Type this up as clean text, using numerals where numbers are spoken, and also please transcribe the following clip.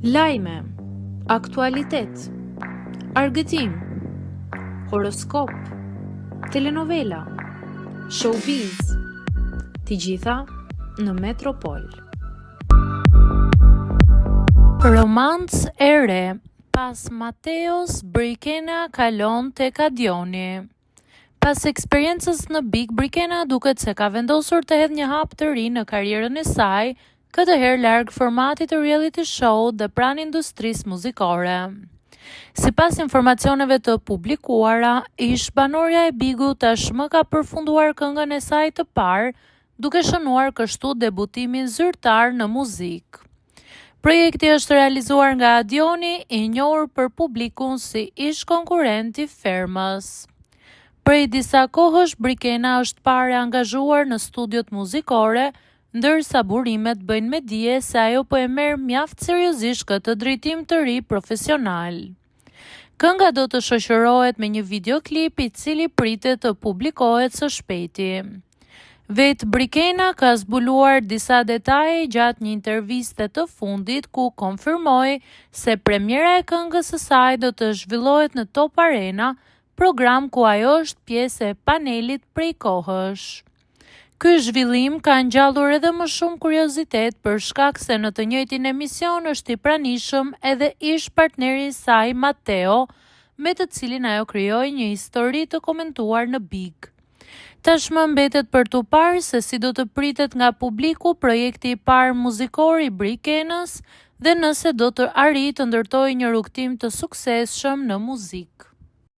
Lajme, aktualitet, argëtim, horoskop, telenovela, showbiz, të gjitha në Metropol. Romancë e re, pas Mateos Brikena kalon tek Adioni. Pas eksperiencës në Big, Brikena duket se ka vendosur të hedhë një hap të ri në karrierën e saj, këtë herë larg formatit të reality show dhe pranë industrisë muzikore. Sipas informacioneve të publikuara, ish banorja e Bigut tashmë ka përfunduar këngën e saj të parë, duke shënuar kështu debutimin zyrtar në muzikë. Projekti është realizuar nga Adioni, i njohur për publikun si ish konkurrent i Fermës. Prej disa kohësh, Brikena është parë angazhuar në studiot muzikore, ndërsa burimet bëjnë me dije se ajo po e merr mjaft seriozisht këtë drejtim të ri profesional. Kënga do të shoqërohet me një videoklip i cili pritet të publikohet së shpejti. Vetë Brikena ka zbuluar disa detaje gjatë një interviste të fundit ku konfirmoi se premiera e këngës së saj do të zhvillohet në Top Arena, program ku ajo është pjesë e panelit prej kohësh. Ky zhvillim ka ngjallur edhe më shumë kuriozitet për shkak se në të njëjtin emision është i pranishëm edhe ish partneri i saj Mateo, me të cilin ajo krijoi një histori të komentuar në Big. Tashmë mbetet për tu parë se si do të pritet nga publiku projekti i parë muzikor i Brikenës dhe nëse do të arrijë të ndërtojë një rrugtim të suksesshëm në muzikë.